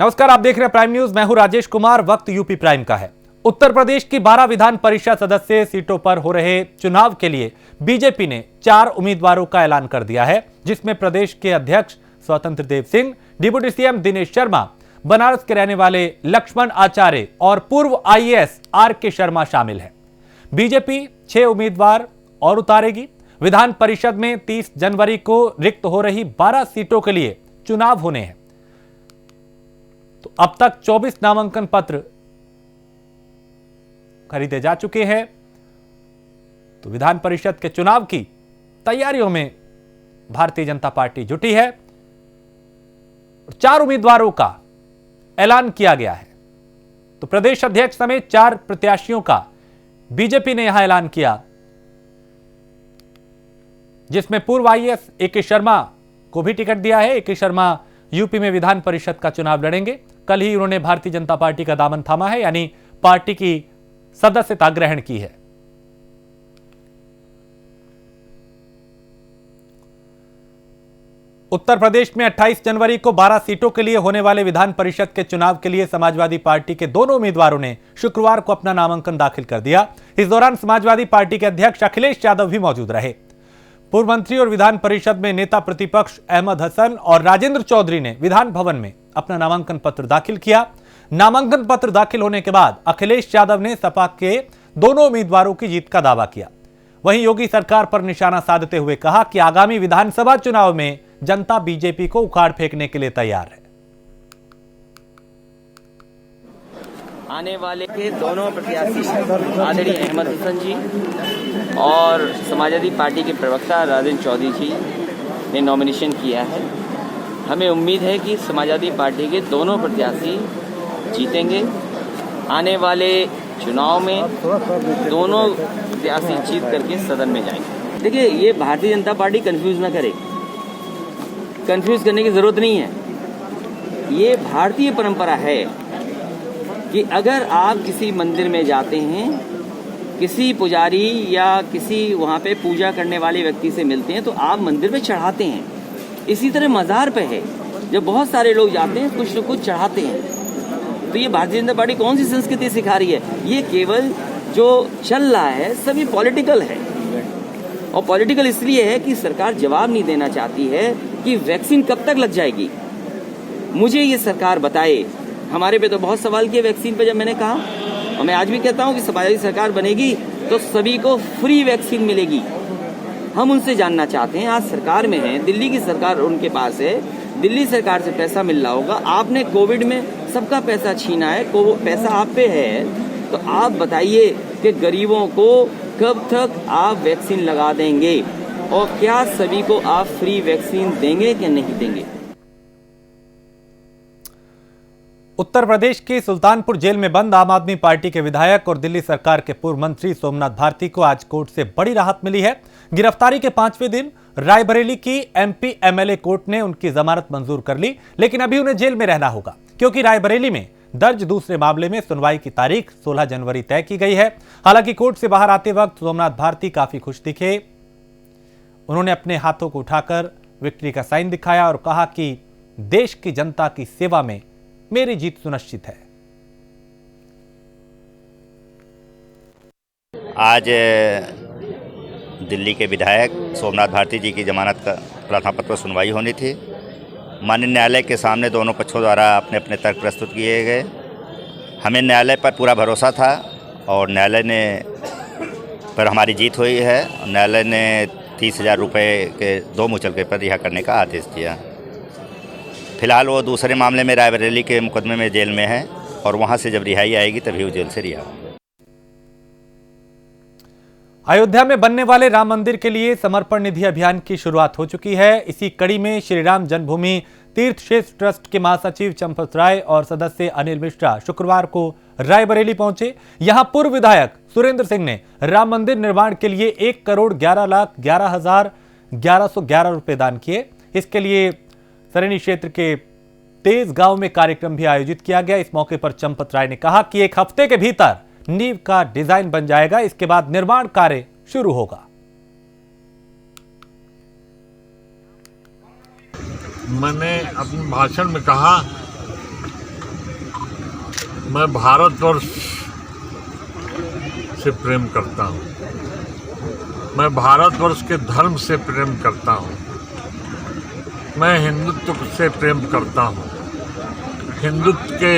नमस्कार, आप देख रहे हैं प्राइम न्यूज। मैं हूं राजेश कुमार। वक्त यूपी प्राइम का है। उत्तर प्रदेश की 12 विधान परिषद सदस्य सीटों पर हो रहे चुनाव के लिए बीजेपी ने 4 उम्मीदवारों का ऐलान कर दिया है, जिसमें प्रदेश के अध्यक्ष स्वतंत्र देव सिंह, डिप्टी सीएम दिनेश शर्मा, बनारस के रहने वाले लक्ष्मण आचार्य और पूर्व आईएएस आर.के. शर्मा शामिल हैं। बीजेपी 6 उम्मीदवार और उतारेगी। विधान परिषद में 30 जनवरी को रिक्त हो रही 12 सीटों के लिए चुनाव होने हैं। तो अब तक 24 नामांकन पत्र खरीदे जा चुके हैं। तो विधान परिषद के चुनाव की तैयारियों में भारतीय जनता पार्टी जुटी है। 4 उम्मीदवारों का ऐलान किया गया है। तो प्रदेश अध्यक्ष समेत 4 प्रत्याशियों का बीजेपी ने यहां ऐलान किया, जिसमें पूर्व आईएएस ए.के. शर्मा को भी टिकट दिया है। ए.के. शर्मा यूपी में विधान परिषद का चुनाव लड़ेंगे। कल ही उन्होंने भारतीय जनता पार्टी का दामन थामा है, यानी पार्टी की सदस्यता ग्रहण की है। उत्तर प्रदेश में 28 जनवरी को 12 सीटों के लिए होने वाले विधान परिषद के चुनाव के लिए समाजवादी पार्टी के दोनों उम्मीदवारों ने शुक्रवार को अपना नामांकन दाखिल कर दिया। इस दौरान समाजवादी पार्टी के अध्यक्ष अखिलेश यादव भी मौजूद रहे। पूर्व मंत्री और विधान परिषद में नेता प्रतिपक्ष अहमद हसन और राजेंद्र चौधरी ने विधान भवन में अपना नामांकन पत्र दाखिल किया। नामांकन पत्र दाखिल होने के बाद अखिलेश यादव ने सपा के दोनों उम्मीदवारों की जीत का दावा किया। वहीं योगी सरकार पर निशाना साधते हुए कहा कि आगामी विधानसभा चुनाव में जनता बीजेपी को उखाड़ फेंकने के लिए तैयार है। आने वाले के दोनों प्रत्याशी आदरणीय अहमद हसन जी और समाजवादी पार्टी के प्रवक्ता राजेंद्र चौधरी जी ने नॉमिनेशन किया है। हमें उम्मीद है कि समाजवादी पार्टी के दोनों प्रत्याशी जीतेंगे। आने वाले चुनाव में दोनों प्रत्याशी जीत करके सदन में जाएंगे। देखिए, ये भारतीय जनता पार्टी कंफ्यूज ना करे, कंफ्यूज करने की जरूरत नहीं है। ये भारतीय परंपरा है कि अगर आप किसी मंदिर में जाते हैं, किसी पुजारी या किसी वहाँ पे पूजा करने वाले व्यक्ति से मिलते हैं तो आप मंदिर पे चढ़ाते हैं। इसी तरह मज़ार पे है, जब बहुत सारे लोग जाते हैं कुछ न कुछ चढ़ाते हैं। तो ये भारतीय जनता पार्टी कौन सी संस्कृति सिखा रही है? ये केवल जो चल रहा है सभी पॉलिटिकल है, और पॉलिटिकल इसलिए है कि सरकार जवाब नहीं देना चाहती है कि वैक्सीन कब तक लग जाएगी। मुझे ये सरकार बताए। हमारे पे तो बहुत सवाल किए वैक्सीन पे, जब मैंने कहा, और मैं आज भी कहता हूँ कि समाजवादी सरकार बनेगी तो सभी को फ्री वैक्सीन मिलेगी। हम उनसे जानना चाहते हैं, आज सरकार में है, दिल्ली की सरकार उनके पास है, दिल्ली सरकार से पैसा मिल रहा होगा। आपने कोविड में सबका पैसा छीना है, पैसा आप पे है, तो आप बताइए कि गरीबों को कब तक आप वैक्सीन लगा देंगे, और क्या सभी को आप फ्री वैक्सीन देंगे कि नहीं देंगे? उत्तर प्रदेश की सुल्तानपुर जेल में बंद आम आदमी पार्टी के विधायक और दिल्ली सरकार के पूर्व मंत्री सोमनाथ भारती को आज कोर्ट से बड़ी राहत मिली है। गिरफ्तारी के 5वें दिन रायबरेली की एमपी एमएलए कोर्ट ने उनकी जमानत मंजूर कर ली, लेकिन अभी उन्हें जेल में रहना होगा, क्योंकि रायबरेली में दर्ज दूसरे मामले में सुनवाई की तारीख 16 जनवरी तय की गई है। हालांकि कोर्ट से बाहर आते वक्त सोमनाथ भारती काफी खुश दिखे। उन्होंने अपने हाथों को उठाकर विक्ट्री का साइन दिखाया और कहा कि देश की जनता की सेवा में मेरी जीत सुनिश्चित है। आज दिल्ली के विधायक सोमनाथ भारती जी की जमानत का प्रार्थना पत्र पर सुनवाई होनी थी। माननीय न्यायालय के सामने दोनों पक्षों द्वारा अपने अपने तर्क प्रस्तुत किए गए। हमें न्यायालय पर पूरा भरोसा था और न्यायालय ने पर हमारी जीत हुई है। न्यायालय ने 30,000 रुपये के 2 मुचलके पर रिहा करने का आदेश दिया। फिलहाल वो दूसरे मामले में रायबरेली के मुकदमे में जेल में है, और वहां से जब रिहाई आएगी तभी वो जेल से रिहा होगा। अयोध्या में बनने वाले राम मंदिर के लिए समर्पण निधि अभियान की शुरुआत हो चुकी है। इसी कड़ी में श्री राम जन्मभूमि तीर्थ क्षेत्र ट्रस्ट के महासचिव चंपत राय और सदस्य अनिल मिश्रा शुक्रवार को रायबरेली पहुंचे। यहां पूर्व विधायक सुरेंद्र सिंह ने राम मंदिर निर्माण के लिए 1,11,11,1111 रुपए दान किए। इसके लिए सरेनी क्षेत्र के तेज गांव में कार्यक्रम भी आयोजित किया गया। इस मौके पर चंपत राय ने कहा कि 1 हफ्ते के भीतर नींव का डिजाइन बन जाएगा, इसके बाद निर्माण कार्य शुरू होगा। मैंने अपने भाषण में कहा मैं भारतवर्ष से प्रेम करता हूँ, मैं भारतवर्ष के धर्म से प्रेम करता हूँ, मैं हिंदुत्व से प्रेम करता हूँ, हिंदुत्व के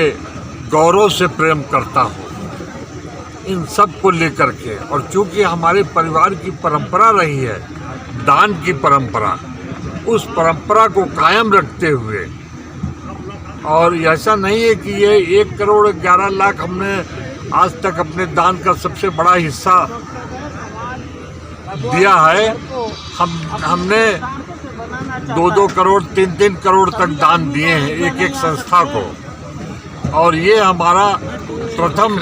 गौरव से प्रेम करता हूँ, इन सब को लेकर के। और चूंकि हमारे परिवार की परंपरा रही है दान की परंपरा, उस परंपरा को कायम रखते हुए, और ऐसा नहीं है कि ये 1 करोड़ 11 लाख हमने आज तक अपने दान का सबसे बड़ा हिस्सा दिया है। हमने 2-2 करोड़ 3-3 करोड़ तक दान दिए हैं एक संस्था को, और ये हमारा प्रथम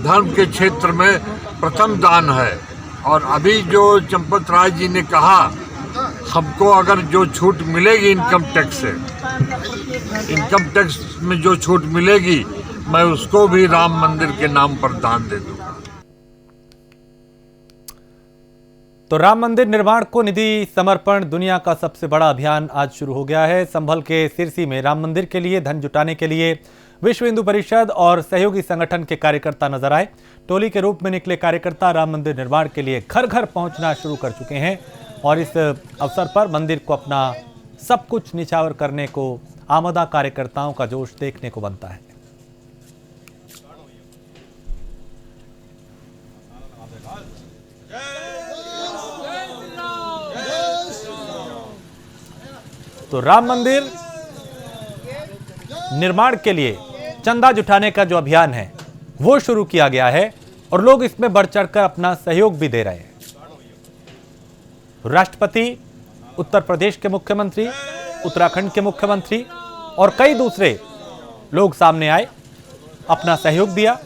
धर्म के क्षेत्र में प्रथम दान है। और अभी जो चंपत राय जी ने कहा, हमको अगर जो छूट मिलेगी इनकम टैक्स में जो छूट मिलेगी, मैं उसको भी राम मंदिर के नाम पर दान दे दूंगा। तो राम मंदिर निर्माण को निधि समर्पण दुनिया का सबसे बड़ा अभियान आज शुरू हो गया है। संभल के सिरसी में राम मंदिर के लिए धन जुटाने के लिए विश्व हिंदू परिषद और सहयोगी संगठन के कार्यकर्ता नजर आए। टोली के रूप में निकले कार्यकर्ता राम मंदिर निर्माण के लिए घर घर पहुंचना शुरू कर चुके हैं और इस अवसर पर मंदिर को अपना सब कुछ निछावर करने को आमदा कार्यकर्ताओं का जोश देखने को बनता है। तो राम मंदिर निर्माण के लिए चंदा जुटाने का जो अभियान है वो शुरू किया गया है और लोग इसमें बढ़ चढ़कर अपना सहयोग भी दे रहे हैं। राष्ट्रपति, उत्तर प्रदेश के मुख्यमंत्री, उत्तराखंड के मुख्यमंत्री और कई दूसरे लोग सामने आए, अपना सहयोग दिया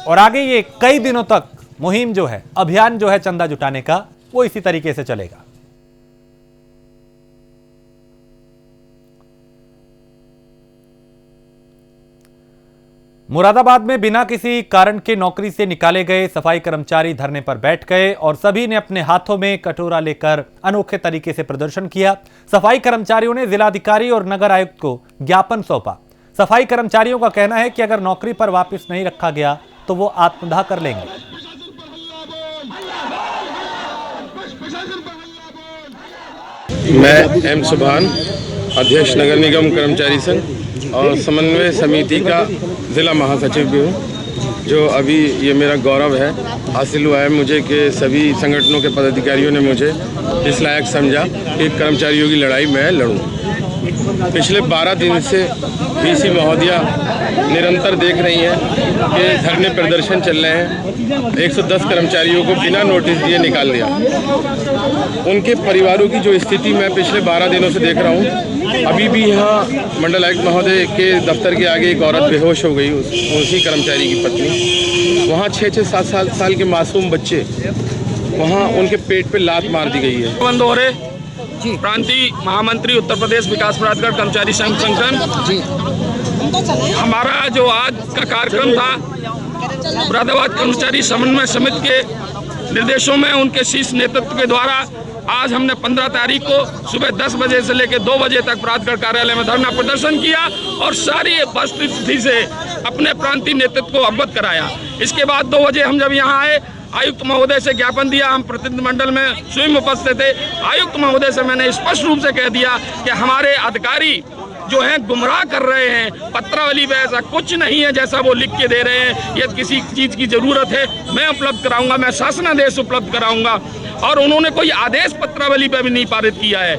और आगे ये कई दिनों तक मुहिम जो है, अभियान जो है चंदा जुटाने का, वो इसी तरीके से चलेगा। मुरादाबाद में बिना किसी कारण के नौकरी से निकाले गए सफाई कर्मचारी धरने पर बैठ गए और सभी ने अपने हाथों में कटोरा लेकर अनोखे तरीके से प्रदर्शन किया। सफाई कर्मचारियों ने जिलाधिकारी और नगर आयुक्त को ज्ञापन सौंपा। सफाई कर्मचारियों का कहना है कि अगर नौकरी पर वापस नहीं रखा गया तो वो आत्मदाह कर लेंगे। मैं एम सुभान, अध्यक्ष नगर निगम कर्मचारी संघ और समन्वय समिति का जिला महासचिव भी हूँ। जो अभी ये मेरा गौरव है हासिल हुआ है मुझे कि सभी संगठनों के पदाधिकारियों ने मुझे इस लायक समझा कि कर्मचारियों की लड़ाई मैं लड़ूं। पिछले 12 दिन से वीसी महोदया निरंतर देख रही हैं कि धरने प्रदर्शन चल रहे हैं। 110 कर्मचारियों को बिना नोटिस दिए निकाल दिया। उनके परिवारों की जो स्थिति मैं पिछले 12 दिनों से देख रहा हूँ, अभी भी यहाँ मंडल आयुक्त महोदय के दफ्तर के आगे एक औरत बेहोश हो गई, उसी कर्मचारी की पत्नी। वहाँ 6-7 साल के मासूम बच्चे, वहाँ उनके पेट पे लात मार दी गई है। बंद हो रहे प्रांतीय महामंत्री उत्तर प्रदेश विकास प्राधिकरण कर्मचारी संघ संगठन, हमारा जो आज का कार्यक्रम था मुरादाबाद कर्मचारी समन्वय समिति के निर्देशों में उनके शीर्ष नेतृत्व के द्वारा आज हमने 15 तारीख को सुबह 10 बजे से लेकर 2 बजे तक प्राधिकरण कार्यालय में धरना प्रदर्शन किया और सारी वस्तुस्थिति से अपने प्रांतीय नेतृत्व को अवगत कराया। इसके बाद 2 बजे हम जब यहाँ आए, आयुक्त महोदय से ज्ञापन दिया। हम प्रतिनिधिमंडल में स्वयं उपस्थित थे। आयुक्त महोदय से मैंने स्पष्ट रूप से कह दिया कि हमारे अधिकारी जो हैं गुमराह कर रहे हैं, पत्रावली में ऐसा कुछ नहीं है जैसा वो लिख के दे रहे हैं। यदि किसी चीज़ की ज़रूरत है मैं उपलब्ध कराऊंगा, मैं शासनादेश उपलब्ध कराऊंगा। और उन्होंने कोई आदेश पत्रावली पर भी नहीं पारित किया है।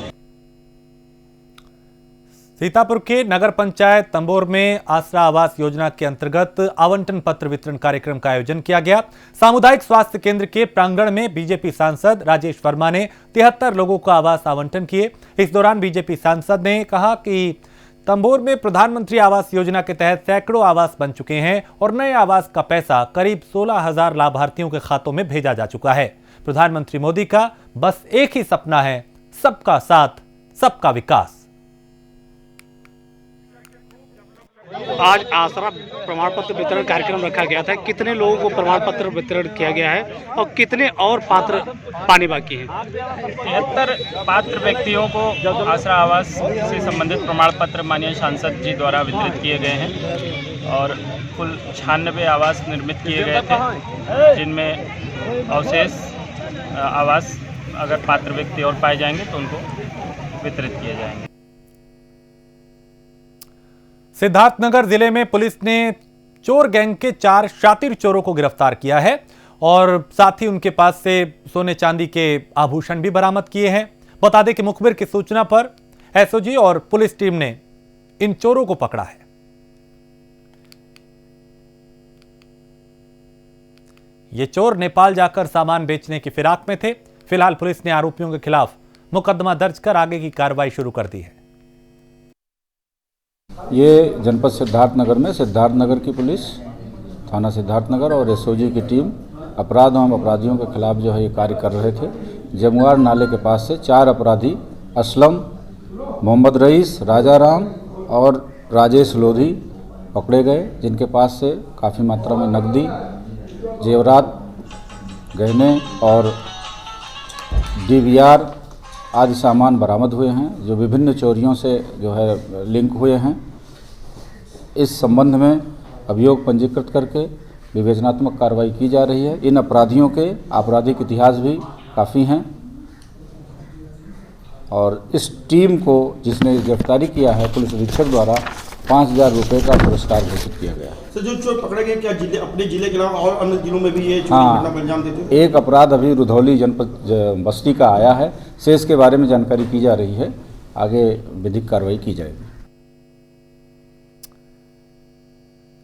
सीतापुर के नगर पंचायत तंबोर में आसरा आवास योजना के अंतर्गत आवंटन पत्र वितरण कार्यक्रम का आयोजन किया गया। सामुदायिक स्वास्थ्य केंद्र के प्रांगण में बीजेपी सांसद राजेश वर्मा ने 73 लोगों को आवास आवंटन किए। इस दौरान बीजेपी सांसद ने कहा कि तंबोर में प्रधानमंत्री आवास योजना के तहत सैकड़ों आवास बन चुके हैं और नए आवास का पैसा करीब 16,000 लाभार्थियों के खातों में भेजा जा चुका है। प्रधानमंत्री मोदी का बस एक ही सपना है, सबका साथ, सबका विकास। आज आसरा प्रमाण पत्र वितरण कार्यक्रम रखा गया था। कितने लोगों को प्रमाण पत्र वितरण किया गया है और कितने और पात्र पाने बाकी हैं? 73 पात्र व्यक्तियों को आसरा आवास से संबंधित प्रमाण पत्र माननीय सांसद जी द्वारा वितरित किए गए हैं और कुल 96 आवास निर्मित किए गए थे, जिनमें अवशेष आवास अगर पात्र व्यक्ति और पाए जाएंगे तो उनको वितरित किए जाएंगे। सिद्धार्थनगर जिले में पुलिस ने चोर गैंग के 4 शातिर चोरों को गिरफ्तार किया है और साथ ही उनके पास से सोने चांदी के आभूषण भी बरामद किए हैं। बता दें कि मुखबिर की सूचना पर एसओजी और पुलिस टीम ने इन चोरों को पकड़ा है। ये चोर नेपाल जाकर सामान बेचने की फिराक में थे। फिलहाल पुलिस ने आरोपियों के खिलाफ मुकदमा दर्ज कर आगे की कार्रवाई शुरू कर दी है। ये जनपद सिद्धार्थनगर में सिद्धार्थनगर की पुलिस, थाना सिद्धार्थनगर और एसओजी की टीम अपराध एवं अपराधियों के खिलाफ जो है ये कार्य कर रहे थे। जमुआर नाले के पास से 4 अपराधी असलम, मोहम्मद रईस, राजा राम और राजेश लोधी पकड़े गए, जिनके पास से काफ़ी मात्रा में नकदी, जेवरात, गहने और डीवीआर आदि सामान बरामद हुए हैं, जो विभिन्न चोरियों से जो है लिंक हुए हैं। इस संबंध में अभियोग पंजीकृत करके विवेचनात्मक कार्रवाई की जा रही है। इन अपराधियों के आपराधिक इतिहास भी काफ़ी हैं और इस टीम को जिसने गिरफ्तारी किया है पुलिस अधीक्षक द्वारा 5,000 रुपये का पुरस्कार घोषित किया गया। सर, जो चोर पकड़े गए क्या अपने जिले के अलावा और अन्य जिलों में भी ये चोरी घटना को अंजाम देते हैं? एक अपराध अभी रुधौली जनपद बस्ती का आया है। शेष के बारे में जानकारी की जा रही है, आगे विधिक कार्रवाई की जाएगी।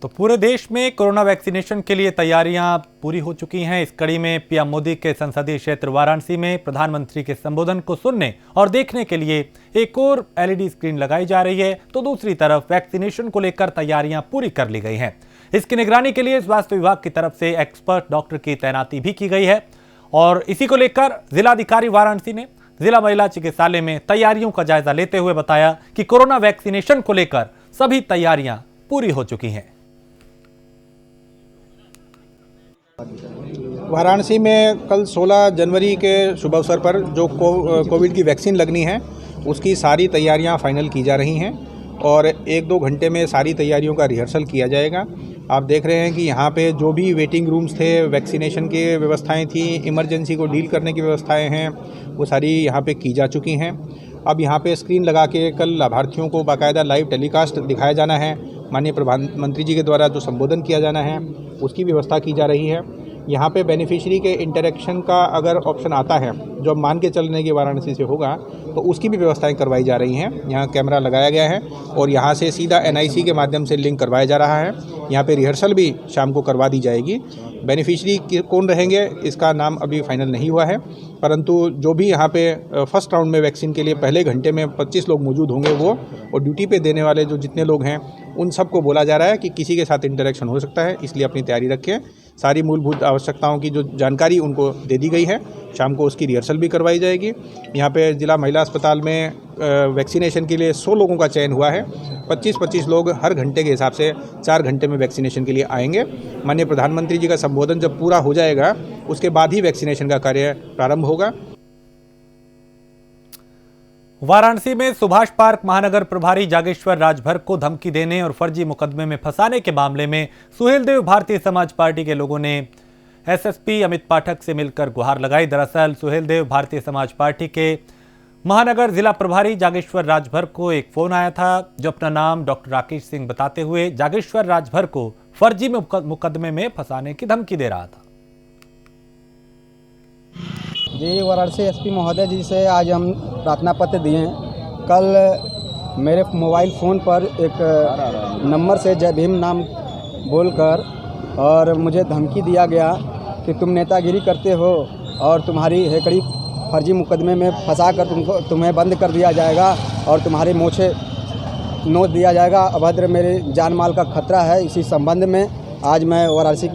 तो पूरे देश में कोरोना वैक्सीनेशन के लिए तैयारियां पूरी हो चुकी हैं। इस कड़ी में पीएम मोदी के संसदीय क्षेत्र वाराणसी में प्रधानमंत्री के संबोधन को सुनने और देखने के लिए एक और एलईडी स्क्रीन लगाई जा रही है, तो दूसरी तरफ वैक्सीनेशन को लेकर तैयारियां पूरी कर ली गई हैं। इसकी निगरानी के लिए स्वास्थ्य विभाग की तरफ से एक्सपर्ट डॉक्टर की तैनाती भी की गई है और इसी को लेकर जिलाधिकारी वाराणसी ने जिला महिला चिकित्सालय में तैयारियों का जायजा लेते हुए बताया कि कोरोना वैक्सीनेशन को लेकर सभी तैयारियां पूरी हो चुकी हैं। वाराणसी में कल 16 जनवरी के शुभ अवसर पर जो कोविड की वैक्सीन लगनी है उसकी सारी तैयारियां फाइनल की जा रही हैं और 1-2 घंटे में सारी तैयारियों का रिहर्सल किया जाएगा। आप देख रहे हैं कि यहाँ पे जो भी वेटिंग रूम्स थे, वैक्सीनेशन की व्यवस्थाएं थी, इमरजेंसी को डील करने की व्यवस्थाएं हैं, वो सारी यहाँ पे की जा चुकी हैं। अब यहाँ पे स्क्रीन लगा के कल लाभार्थियों को बाकायदा लाइव टेलीकास्ट दिखाया जाना है। माननीय प्रधानमंत्री जी के द्वारा जो संबोधन किया जाना है उसकी व्यवस्था की जा रही है। यहाँ पे बेनिफिशियरी के इंटरेक्शन का अगर ऑप्शन आता है, जो मान के चलने की वाराणसी से होगा, तो उसकी भी व्यवस्थाएं करवाई जा रही हैं। यहाँ कैमरा लगाया गया है और यहाँ से सीधा एनआईसी के माध्यम से लिंक करवाया जा रहा है। यहाँ पे रिहर्सल भी शाम को करवा दी जाएगी। बेनिफिशियरी कौन रहेंगे इसका नाम अभी फाइनल नहीं हुआ है, परंतु जो भी यहाँ पे फर्स्ट राउंड में वैक्सीन के लिए पहले घंटे में 25 लोग मौजूद होंगे वो, और ड्यूटी पे देने वाले जो जितने लोग हैं उन सबको बोला जा रहा है कि किसी के साथ इंटरेक्शन हो सकता है, इसलिए अपनी तैयारी रखें। सारी मूलभूत आवश्यकताओं की जो जानकारी उनको दे दी गई है, शाम को उसकी रिहर्सल भी करवाई जाएगी। यहाँ पे जिला महिला अस्पताल में वैक्सीनेशन के लिए 100 लोगों का चयन हुआ है। 25-25 लोग हर घंटे के हिसाब से 4 घंटे में वैक्सीनेशन के लिए आएंगे। माननीय प्रधानमंत्री जी का संबोधन जब पूरा हो जाएगा उसके बाद ही वैक्सीनेशन का कार्य प्रारंभ होगा। वाराणसी में सुभाष पार्क महानगर प्रभारी जागेश्वर राजभर को धमकी देने और फर्जी मुकदमे में फंसाने के मामले में सुहेलदेव भारतीय समाज पार्टी के लोगों ने एसएसपी अमित पाठक से मिलकर गुहार लगाई। दरअसल सुहेलदेव भारतीय समाज पार्टी के महानगर जिला प्रभारी जागेश्वर राजभर को एक फोन आया था, जो अपना नाम डॉक्टर राकेश सिंह बताते हुए जागेश्वर राजभर को फर्जी मुकदमे में फंसाने की धमकी दे रहा था। जी, वाराणसी एसपी महोदय जी से आज हम प्रार्थना पत्र दिए हैं। कल मेरे मोबाइल फ़ोन पर एक नंबर से जय भीम नाम बोलकर और मुझे धमकी दिया गया कि तुम नेतागिरी करते हो और तुम्हारी हेकड़ी फर्जी मुकदमे में फंसा कर तुम्हें बंद कर दिया जाएगा और तुम्हारी मोछे नोच दिया जाएगा। अभद्र मेरे जान माल का खतरा है। इसी संबंध में आज मैं वाराणसी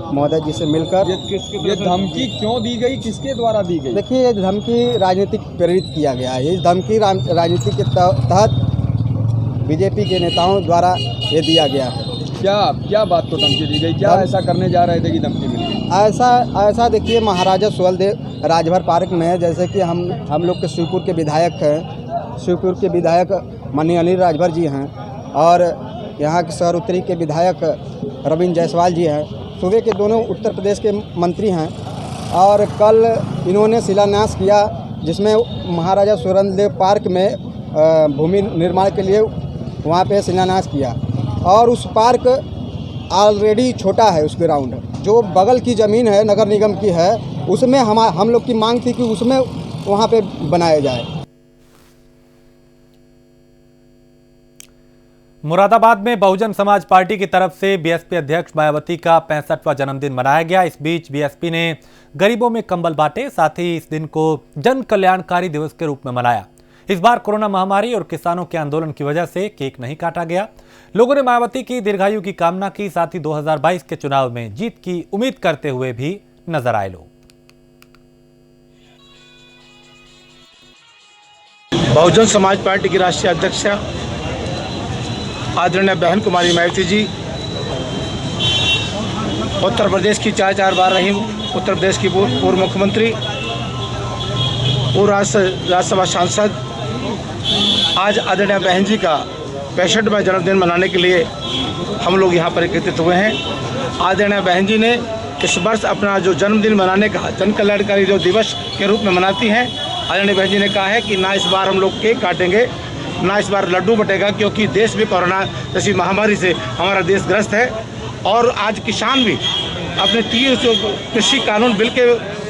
महोदय जी से मिलकर ये धमकी क्यों दी गई, किसके द्वारा दी गई? देखिए, ये धमकी राजनीतिक प्रेरित किया गया है। इस धमकी राजनीति के तहत बीजेपी के नेताओं द्वारा ये दिया गया है। क्या बात को धमकी दी गई? क्या ऐसा करने जा रहे थे कि धमकी मिली? ऐसा देखिए, महाराजा सुहेलदेव राजभर पार्क में, जैसे कि हम लोग के शिवपुर के विधायक हैं, शिवपुर के विधायक माननीय अनिल राजभर जी हैं और यहाँ के शहर उत्तरी के विधायक रविंद्र जायसवाल जी हैं, सूबे के दोनों उत्तर प्रदेश के मंत्री हैं। और कल इन्होंने शिलान्यास किया जिसमें महाराजा सुहेलदेव पार्क में भूमि निर्माण के लिए वहाँ पे शिलान्यास किया। और उस पार्क ऑलरेडी छोटा है, उस ग्राउंड जो बगल की ज़मीन है नगर निगम की है, उसमें हम लोग की मांग थी कि उसमें वहाँ पे बनाया जाए। मुरादाबाद में बहुजन समाज पार्टी की तरफ से बीएसपी अध्यक्ष मायावती का 65वां जन्मदिन मनाया गया। इस बीच बीएसपी ने गरीबों में कंबल बांटे, साथ ही इस दिन को जन कल्याणकारी दिवस के रूप में मनाया। इस बार कोरोना महामारी और किसानों के आंदोलन की वजह से केक नहीं काटा गया। लोगों ने मायावती की दीर्घायु की कामना की, साथ ही 2022 के चुनाव में जीत की उम्मीद करते हुए भी नजर आए लोग। बहुजन समाज पार्टी की राष्ट्रीय अध्यक्ष आदरणीय बहन कुमारी मायावती जी उत्तर प्रदेश की 4 बार रही उत्तर प्रदेश की पूर्व मुख्यमंत्री, पूर्व राज्यसभा सांसद, आज आदरणीय बहन जी का 65वां जन्मदिन मनाने के लिए हम लोग यहाँ पर एकत्रित हुए हैं। आदरणीय बहन जी ने इस वर्ष अपना जो जन्मदिन मनाने का जन कल्याणकारी जो दिवस के रूप में मनाती हैं, आदरणीय बहन जी ने कहा है कि ना इस बार हम लोग केक काटेंगे, ना इस बार लड्डू बटेगा, क्योंकि देश भी कोरोना जैसी महामारी से हमारा देश ग्रस्त है। और आज किसान भी अपने 3 कृषि कानून बिल के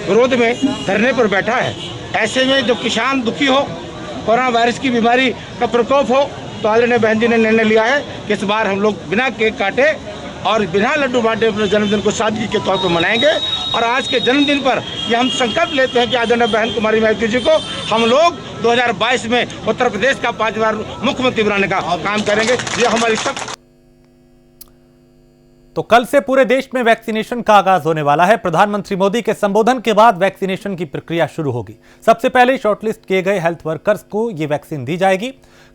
विरोध में धरने पर बैठा है। ऐसे में जो किसान दुखी हो, कोरोना वायरस की बीमारी का प्रकोप हो, तो आदरणीय बहन जी ने निर्णय लिया है कि इस बार हम लोग बिना केक काटे और बिना लड्डू बांटे अपने जन्मदिन को सादगी के तौर पर मनाएंगे। और आज के जन्मदिन पर ये हम संकल्प लेते हैं कि आदरणीय बहन कुमारी मायावती जी को हम लोग 2022 में उत्तर प्रदेश का 5 बार मुख्यमंत्री बनाने का काम करेंगे। ये हमारी सब। तो कल से पूरे देश में वैक्सीनेशन का आगाज होने वाला है। प्रधानमंत्री मोदी के संबोधन के बाद वैक्सीनेशन की प्रक्रिया शुरू होगी। सबसे पहले शॉर्टलिस्ट किए गए हेल्थ वर्कर्स को ये वैक्सीन दी जाएगी।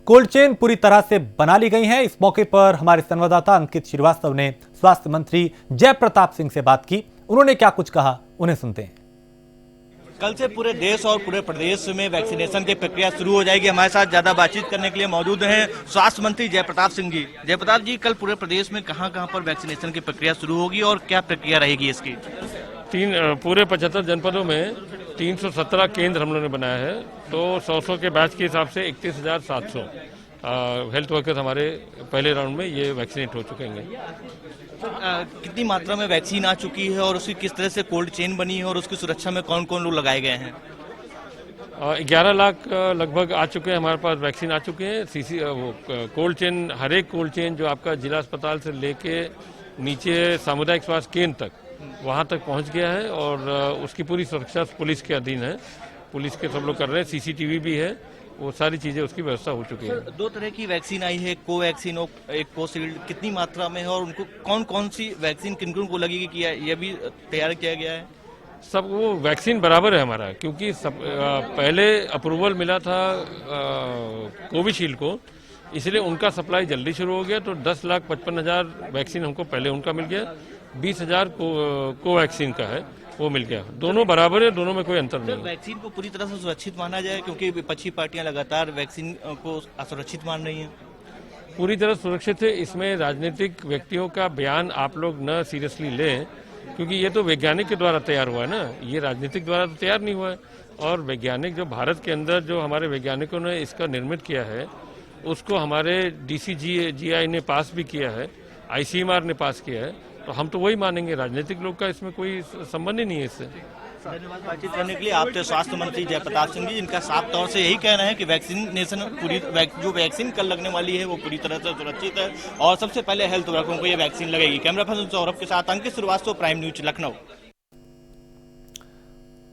कोल्ड चेन पूरी तरह से बना ली गई है। इस मौके पर हमारे संवाददाता अंकित श्रीवास्तव ने स्वास्थ्य मंत्री जयप्रताप सिंह से बात की। उन्होंने क्या कुछ कहा, उन्हें सुनते हैं। कल से पूरे देश और पूरे प्रदेश में वैक्सीनेशन की प्रक्रिया शुरू हो जाएगी। हमारे साथ ज्यादा बातचीत करने के लिए मौजूद हैं स्वास्थ्य मंत्री जयप्रताप सिंह जी। जयप्रताप जी, कल पूरे प्रदेश में कहां पर वैक्सीनेशन की प्रक्रिया शुरू होगी और क्या प्रक्रिया रहेगी इसकी? पूरे 75 जनपदों में 317 केंद्र हम लोगों ने बनाया है। तो 100 के बैच के हिसाब से 31,700 हेल्थ वर्कर्स हमारे पहले राउंड में ये वैक्सीनेट हो चुके हैं। कितनी मात्रा में वैक्सीन आ चुकी है और उसकी किस तरह से कोल्ड चेन बनी है और उसकी सुरक्षा में कौन कौन लोग लगाए गए हैं? 11 लाख लगभग आ चुके हैं, हमारे पास वैक्सीन आ चुके हैं। कोल्ड चेन, हर एक कोल्ड चेन जो आपका जिला अस्पताल से लेके नीचे सामुदायिक स्वास्थ्य केंद्र तक, वहाँ तक पहुँच गया है और उसकी पूरी सुरक्षा पुलिस के अधीन है। पुलिस के सब लोग कर रहे हैं, CCTV भी है, वो सारी चीजें उसकी व्यवस्था हो चुकी है। 2 तरह की वैक्सीन आई है, कोवैक्सीन और एक कोविशील्ड, कितनी मात्रा में है और उनको कौन कौन सी वैक्सीन किन किन को लगेगी, कि ये भी तैयार किया गया है? सब वो वैक्सीन बराबर है हमारा, क्योंकि पहले अप्रूवल मिला था कोविशील्ड को, इसलिए उनका सप्लाई जल्दी शुरू हो गया। तो 10,55,000 वैक्सीन हमको पहले उनका मिल गया, 20,000 कोवैक्सीन का है, वो मिल गया। दोनों बराबर है, दोनों में कोई अंतर नहीं है। वैक्सीन को पूरी तरह से सुरक्षित माना जाए, क्योंकि विपक्षी पार्टियां लगातार वैक्सीन को असुरक्षित मान रही हैं। पूरी तरह सुरक्षित है। इसमें राजनीतिक व्यक्तियों का बयान आप लोग न सीरियसली लें, क्योंकि ये तो वैज्ञानिक के द्वारा तैयार हुआ है ना, ये राजनीतिक द्वारा तो तैयार नहीं हुआ है। और वैज्ञानिक जो भारत के अंदर जो हमारे वैज्ञानिकों ने इसका निर्मित किया है, उसको हमारे DCGI ने पास भी किया है, ICMR ने पास किया है, तो हम तो वही मानेंगे। राजनीतिक लोग का इसमें कोई संबंध ही नहीं है इससे। धन्यवाद बातचीत करने के लिए। आप थे स्वास्थ्य मंत्री जयप्रताप सिंह जी, जिनका साफ तौर से यही कहना है कि वैक्सीनेशन जो वैक्सीन कल लगने वाली है वो पूरी तरह से सुरक्षित है और सबसे पहले हेल्थ वर्करों को ये वैक्सीन लगेगी। कैमरा पर्सन सौरभ के साथ अंकित श्रीवास्तव, प्राइम न्यूज, लखनऊ।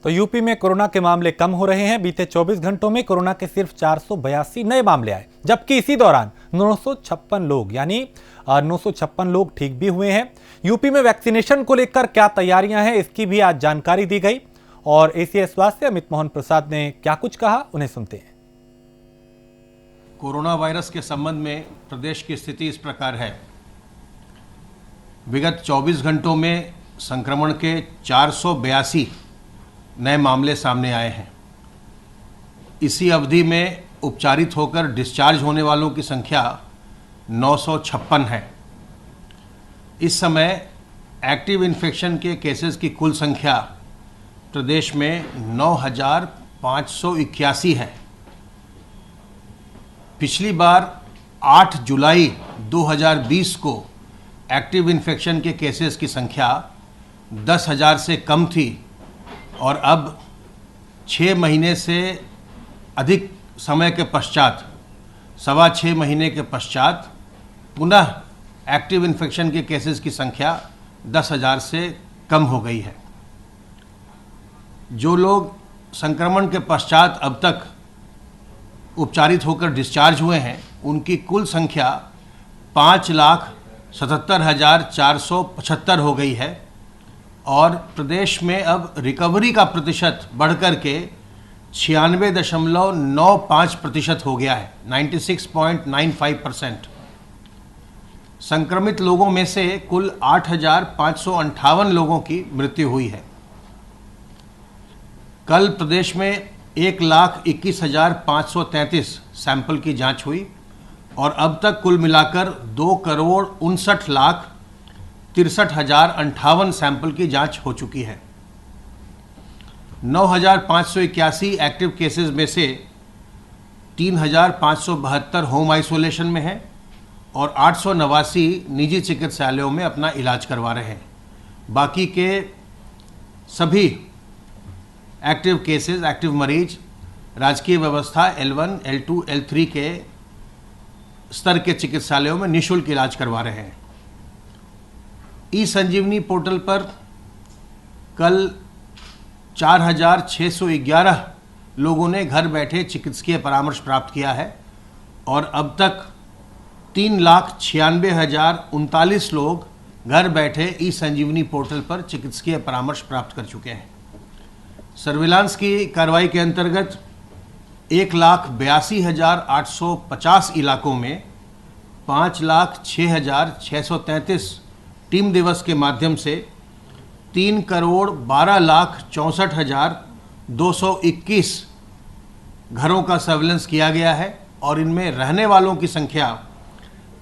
तो यूपी में कोरोना के मामले कम हो रहे हैं। बीते 24 घंटों में कोरोना के सिर्फ 482 नए मामले आए, जबकि इसी दौरान 956 लोग यानी 956 लोग ठीक भी हुए हैं। यूपी में वैक्सीनेशन को लेकर क्या तैयारियां हैं, इसकी भी आज जानकारी दी गई और ACS स्वास्थ्य अमित मोहन प्रसाद ने क्या कुछ कहा, उन्हें सुनते हैं। कोरोना वायरस के संबंध में प्रदेश की स्थिति इस प्रकार है। विगत 24 घंटों में संक्रमण के 482 नए मामले सामने आए हैं। इसी अवधि में उपचारित होकर डिस्चार्ज होने वालों की संख्या 956 है। इस समय एक्टिव इन्फेक्शन के केसेस की कुल संख्या प्रदेश में 9,581 है। पिछली बार 8 जुलाई 2020 को एक्टिव इन्फेक्शन के केसेस की संख्या 10,000 से कम थी और अब 6 महीने से अधिक समय के पश्चात, 6.25 महीने के पश्चात पुनः एक्टिव इन्फेक्शन के केसेस की संख्या 10,000 से कम हो गई है। जो लोग संक्रमण के पश्चात अब तक उपचारित होकर डिस्चार्ज हुए हैं, उनकी कुल संख्या 5,77,475 हो गई है और प्रदेश में अब रिकवरी का प्रतिशत बढ़कर के 96.95% हो गया है, 96.95%। संक्रमित लोगों में से कुल 8,558 लोगों की मृत्यु हुई है। कल प्रदेश में 1,21,533 सैंपल की जांच हुई और अब तक कुल मिलाकर 2,59,63,058 सैंपल की जांच हो चुकी है। 9,581 एक्टिव केसेस में से 3,572 होम आइसोलेशन में हैं और 889 निजी चिकित्सालयों में अपना इलाज करवा रहे हैं। बाकी के सभी एक्टिव केसेस, एक्टिव मरीज राजकीय व्यवस्था L1, L2, L3 के स्तर के चिकित्सालयों में निःशुल्क इलाज करवा रहे हैं। ई संजीवनी पोर्टल पर कल 4,611 लोगों ने घर बैठे चिकित्सकीय परामर्श प्राप्त किया है और अब तक 3,96,039 लोग घर बैठे ई संजीवनी पोर्टल पर चिकित्सकीय परामर्श प्राप्त कर चुके हैं। सर्विलांस की कार्रवाई के अंतर्गत 1,82,850 इलाकों में 5,06,633 टीम दिवस के माध्यम से 3,12,64,221 घरों का सर्विलांस किया गया है और इनमें रहने वालों की संख्या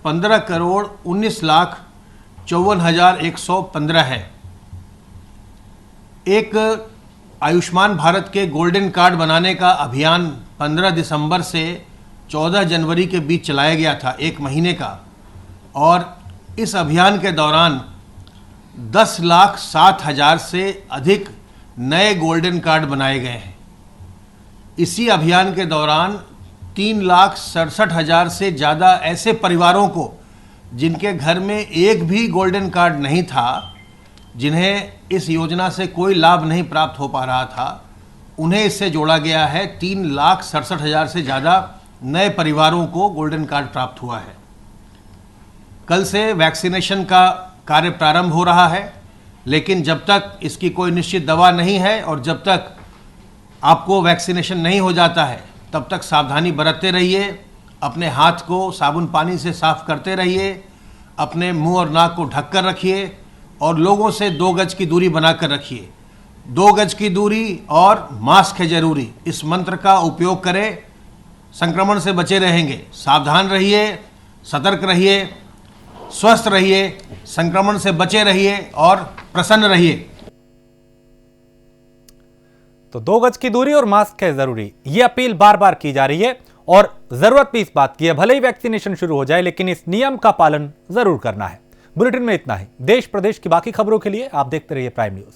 15,19,54,115 है। एक आयुष्मान भारत के गोल्डन कार्ड बनाने का अभियान 15 दिसंबर से 14 जनवरी के बीच चलाया गया था, 1 महीने का, और इस अभियान के दौरान 10,07,000 से अधिक नए गोल्डन कार्ड बनाए गए हैं। इसी अभियान के दौरान 3,67,000 से ज़्यादा ऐसे परिवारों को जिनके घर में एक भी गोल्डन कार्ड नहीं था, जिन्हें इस योजना से कोई लाभ नहीं प्राप्त हो पा रहा था, उन्हें इससे जोड़ा गया है। 3,67,000 से ज़्यादा नए परिवारों को गोल्डन कार्ड प्राप्त हुआ है। कल से वैक्सीनेशन का कार्य प्रारंभ हो रहा है, लेकिन जब तक इसकी कोई निश्चित दवा नहीं है और जब तक आपको वैक्सीनेशन नहीं हो जाता है, तब तक सावधानी बरतते रहिए। अपने हाथ को साबुन पानी से साफ करते रहिए, अपने मुंह और नाक को ढक कर रखिए और लोगों से 2 गज की दूरी बनाकर रखिए। 2 गज की दूरी और मास्क है जरूरी, इस मंत्र का उपयोग करें। संक्रमण से बचे रहेंगे। सावधान रहिए, सतर्क रहिए, स्वस्थ रहिए, संक्रमण से बचे रहिए और प्रसन्न रहिए। तो 2 गज की दूरी और मास्क है जरूरी, ये अपील बार बार की जा रही है और जरूरत भी इस बात की है, भले ही वैक्सीनेशन शुरू हो जाए लेकिन इस नियम का पालन जरूर करना है। बुलेटिन में इतना ही। देश प्रदेश की बाकी खबरों के लिए आप देखते रहिए प्राइम न्यूज।